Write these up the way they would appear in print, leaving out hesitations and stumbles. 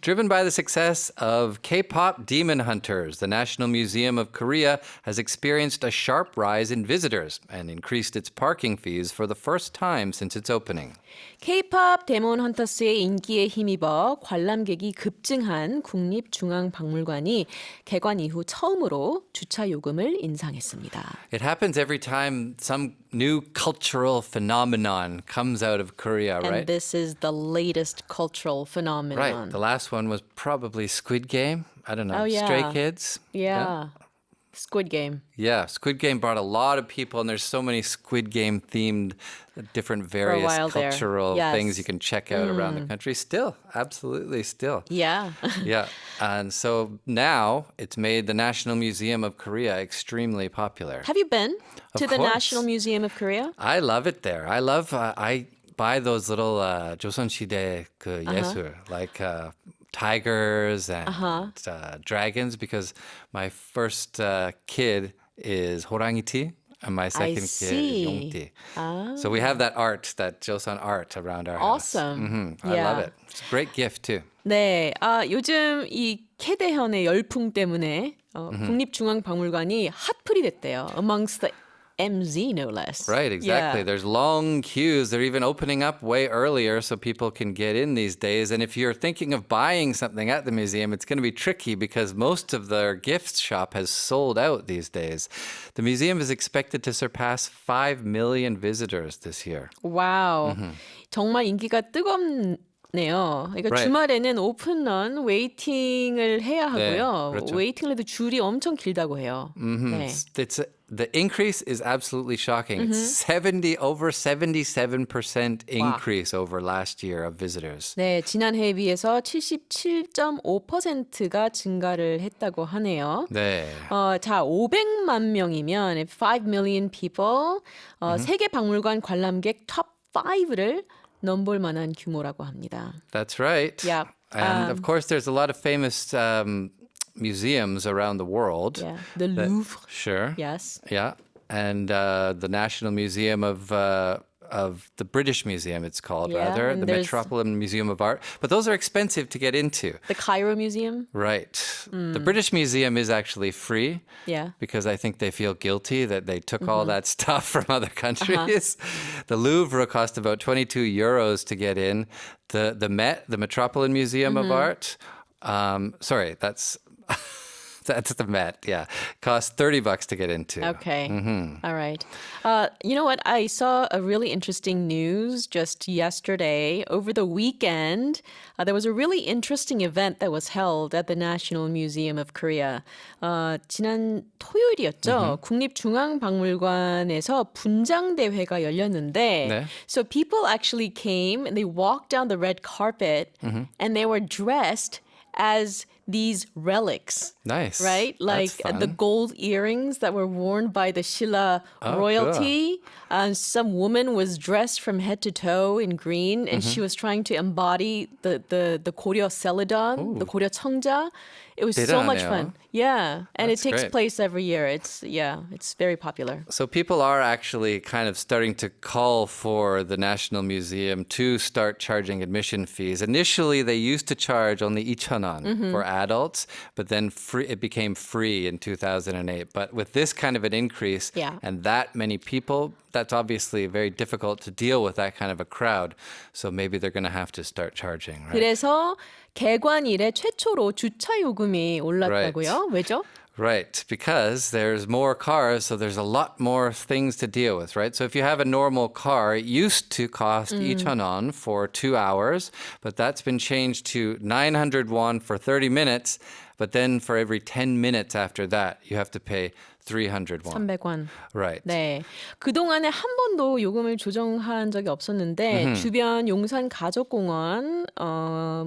Driven by the success of K-pop Demon Hunters, the National Museum of Korea has experienced a sharp rise in visitors and increased its parking fees for the first time since its opening. K-pop 데몬 헌터스의 인기에 힘입어 관람객이 급증한 국립중앙박물관이 개관 이후 처음으로 주차 요금을 인상했습니다. It happens every time some new cultural phenomenon comes out of Korea, right? And this is the latest cultural phenomenon. Right. The last one was probably Squid Game. I don't know. Oh, yeah. Stray Kids. Yeah. Squid Game. Yeah, Squid Game brought a lot of people, and there's so many Squid Game themed different various cultural things you can check out around the country. Still, absolutely still. Yeah. Yeah. And so now it's made the National Museum of Korea extremely popular. Have you been to the course. National Museum of Korea? I love it there. I love, I buy those little 조선시대 그 예술, like tigers and dragons, because my first kid is 호랑이티 and my second kid is 용띠. So we have that art, that Joseon art around our house. Awesome. I love it. It's a great gift too. 네, 요즘 이 캐대현의 열풍 때문에 국립중앙박물관이 핫플이 됐대요. Amongst the MZ, no less. Right, exactly. Yeah. There's long queues. They're even opening up way earlier so people can get in these days. And if you're thinking of buying something at the museum, it's going to be tricky because most of their gift shop has sold out these days. The museum is expected to surpass 5 million visitors this year. 와우. 정말 인기가 뜨겁네요. 그러니까 Right. 주말에는 오픈런 웨이팅을 해야 하고요. 네, 그렇죠. 웨이팅을 해도 줄이 엄청 길다고 해요. 네. The increase is absolutely shocking. It's over 77% increase over last year of visitors. 네, 지난해에 비해서 77.5%가 증가를 했다고 하네요. 네. 자, 500만 명이면 5 million people, 세계 박물관 관람객 톱 5를 넘볼 만한 규모라고 합니다. That's right. Yep. And of course, there's a lot of famous museums around the world. Yeah. The Louvre. Sure. Yes. Yeah. And the National Museum of the British Museum, it's called, Yeah, rather. and The there's- Metropolitan Museum of Art. But those are expensive to get into. The Cairo Museum. Right. The British Museum is actually free. Yeah. Because I think they feel guilty that they took all that stuff from other countries. The Louvre cost about 22 euros to get in. The Met, the Metropolitan Museum of Art, sorry, that's the Met, yeah. Costs $30 to get into. Okay. All right. You know what? I saw a really interesting news just yesterday. Over the weekend, there was a really interesting event that was held at the National Museum of Korea. 지난 토요일이었죠. 국립중앙박물관에서 분장대회가 열렸는데 네. So people actually came and they walked down the red carpet and they were dressed as these relics. Nice. Right? Like That's fun. the gold earrings that were worn by the Shilla royalty. And some woman was dressed from head to toe in green and she was trying to embody the 고려 Celadon, the 고려 청자. It was so much 대단하네요. fun. Yeah. And That's it takes great. place every year. It's very popular. So people are actually kind of starting to call for the National Museum to start charging admission fees. Initially, they used to charge only 2,000원 for adults, but then it became free in 2008. But with this kind of an increase Yeah. and that many people, that's obviously very difficult to deal with that kind of a crowd. So maybe they're going to have to start charging, right? 그래서 개관 이래 최초로 주차 요금이 올랐다고요? 왜죠? Right, because there's more cars, so there's a lot more things to deal with, right? So if you have a normal car, it used to cost 2,000원 for 2 hours, but that's been changed to 900 won for 30 minutes, but then for every 10 minutes after that, you have to pay 300 won. 300원. Right. 네. 그동안에 한 번도 요금을 조정한 적이 없었는데 주변 용산 가족공원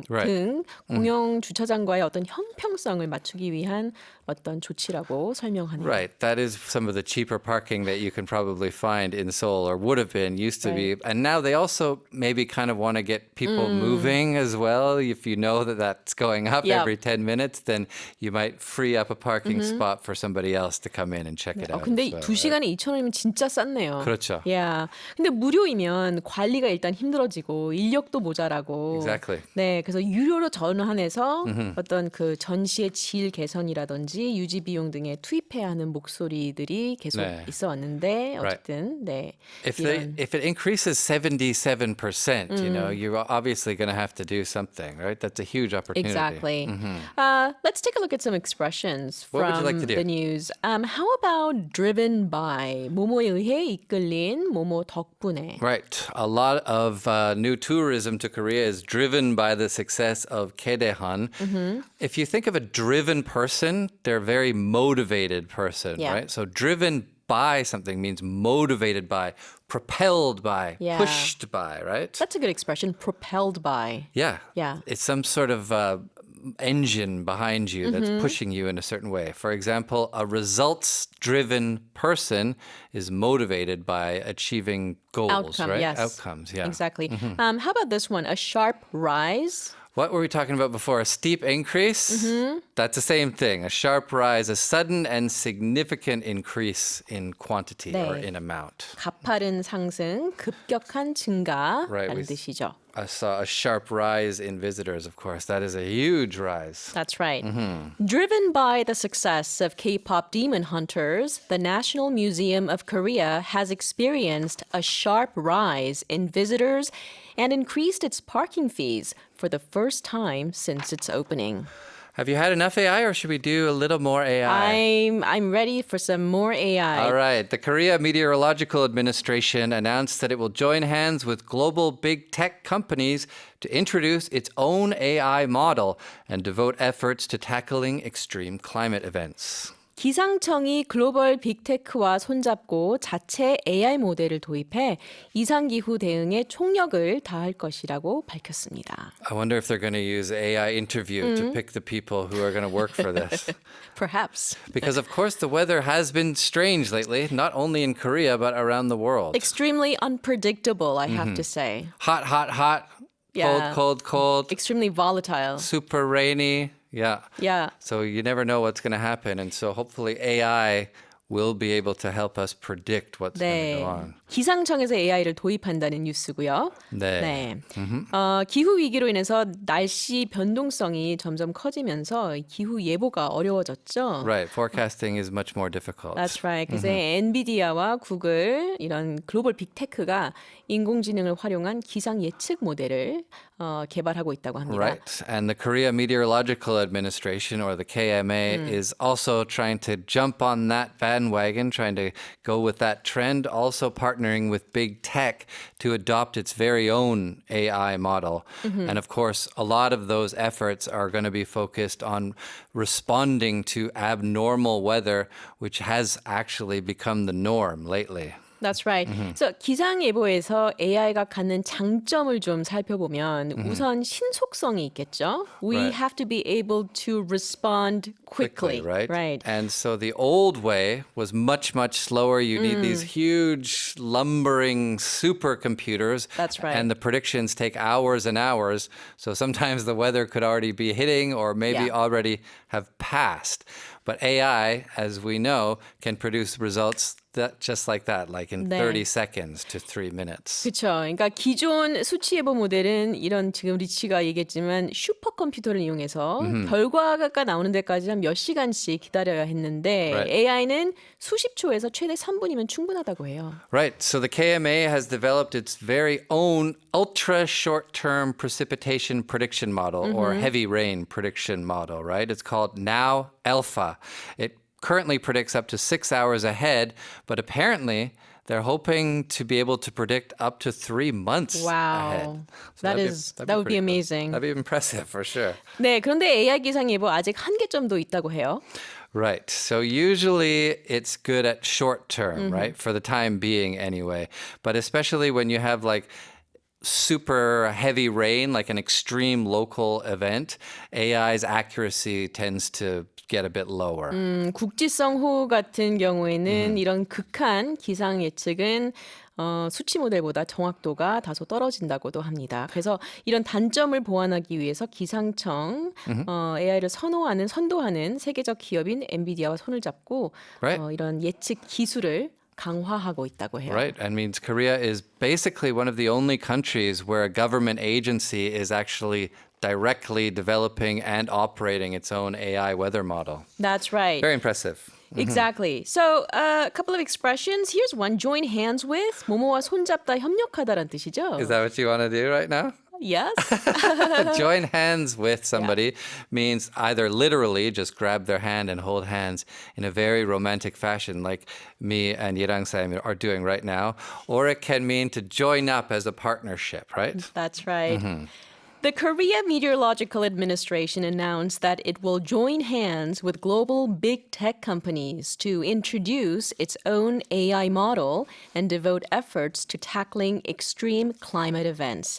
등 공영 주차장과의 어떤 형평성을 맞추기 위한 어떤 조치라고 설명하네요. Right. That is some of the cheaper parking that you can probably find in Seoul or would have been, used to be. And now they also maybe kind of want to get people moving as well. If you know that that's going up Yep. every 10 minutes, then then you might free up a parking spot for somebody else to come in and check it out. 근데 as well, 2시간에 2,000원이면 진짜 쌌네요. 그렇죠. Yeah. 근데 무료이면 관리가 일단 힘들어지고 인력도 모자라고. Exactly. 네, 그래서 유료로 전환해서 어떤 그 전시의 질 개선이라든지 유지 비용 등에 투입해야 하는 목소리들이 계속 네. 있어 왔는데 어쨌든 네. If it increases 77%, you know, you're obviously going to have to do something, right? That's a huge opportunity. Exactly. Let's take a look at some expressions What would from you like to do? the news. How about driven by? 뭐뭐에 의해 이끌린 뭐뭐 덕분에. Right. A lot of new tourism to Korea is driven by the success of Kaedaehan. If you think of a driven person, they're a very motivated person, Yeah. right? So driven by something means motivated by, propelled by, Yeah. pushed by, right? That's a good expression, propelled by. Yeah. Yeah. It's some sort of engine behind you that's pushing you in a certain way. For example, a results-driven person is motivated by achieving goals, Outcome, right? yes. Outcomes, yeah. Exactly. How about this one? A sharp rise. What were we talking about before? A steep increase? That's the same thing. A sharp rise, a sudden and significant increase in quantity or 네. in amount. 가파른 상승, 급격한 증가라는 Right, 뜻이죠. I saw a sharp rise in visitors, of course. That is a huge rise. That's right. Driven by the success of K-pop Demon Hunters, the National Museum of Korea has experienced a sharp rise in visitors and increased its parking fees for the first time since its opening. Have you had enough AI or should we do a little more AI? I'm ready for some more AI. All right. The Korea Meteorological Administration announced that it will join hands with global big tech companies to introduce its own AI model and devote efforts to tackling extreme climate events. 기상청이 글로벌 빅테크와 손잡고 자체 AI 모델을 도입해 이상기후 대응에 총력을 다할 것이라고 밝혔습니다. I wonder if they're going to use AI interview to pick the people who are going to work for this. Perhaps. Because, of course, the weather has been strange lately, not only in Korea, but around the world. Extremely unpredictable, I have to say. Hot, hot, hot. Yeah. Cold, cold, cold. Extremely volatile. Super rainy. Yeah. Yeah. So you never know what's going to happen. And so hopefully AI will be able to help us predict what's going to 네. go on. 기상청에서 AI를 도입한다는 뉴스고요. 네. 기후 위기로 인해서 날씨 변동성이 점점 커지면서 기후 예보가 어려워졌죠. Right. Forecasting is much more difficult. That's right. 그래서 엔비디아와 구글 이런 글로벌 빅테크가 인공지능을 활용한 기상 예측 모델을 개발하고 있다고 합니다. Right. And the Korea Meteorological Administration, or the KMA, is also trying to jump on that bandwagon, trying to go with that trend, also partnering with big tech to adopt its very own AI model. And of course, a lot of those efforts are going to be focused on responding to abnormal weather, which has actually become the norm lately. That's right. 그래서 기상 예보에서 AI가 갖는 장점을 좀 살펴보면 우선 신속성이 있겠죠. We Right. have to be able to respond quickly. Right? Right. And so the old way was much, much slower. You need these huge, lumbering supercomputers. That's right. And the predictions take hours and hours. So sometimes the weather could already be hitting or maybe Yeah. already have passed. But AI, as we know, can produce results that just like that, like in 네. 30 seconds to 3 minutes. 그렇죠. 그러니까 기존 수치 예보 모델은 이런 지금 리치가 얘기했지만 슈퍼컴퓨터를 이용해서 결과가 나오는 데까지 한 몇 시간씩 기다려야 했는데 Right. AI는 수십 초에서 최대 3분이면 충분하다고 해요. Right. So the KMA has developed its very own ultra short-term precipitation prediction model or heavy rain prediction model, right? It's called Now Alpha. It currently predicts up to 6 hours ahead, but apparently they're hoping to be able to predict up to 3 months ahead. Wow. That would be pretty cool. amazing. That'd be impressive for sure. 네, 그런데 AI 기상 예보 아직 한계점도 있다고 해요. Right. So usually it's good at short term, right? For the time being anyway. But especially when you have like super heavy rain, like an extreme local event, AI's accuracy tends to get a bit lower. 국지성 호우 같은 경우에는 이런 극한 기상 예측은 수치 모델보다 정확도가 다소 떨어진다고도 합니다. 그래서 이런 단점을 보완하기 위해서 기상청 AI를 선도하는 세계적 기업인 엔비디아와 손을 잡고 Right. 이런 예측 기술을 강화하고 있다고 해요. Right. And means Korea is basically one of the only countries where a government agency is actually directly developing and operating its own AI weather model. That's right. Very impressive. Exactly. So a couple of expressions. Here's one. Join hands with. 뭐뭐와 손잡다 협력하다란 뜻이죠. Is that what you want to do right now? Yes. Join hands with somebody means either literally just grab their hand and hold hands in a very romantic fashion like me and Yerang Sam are doing right now, or it can mean to join up as a partnership, right? That's right. The Korea Meteorological Administration announced that it will join hands with global big tech companies to introduce its own AI model and devote efforts to tackling extreme climate events.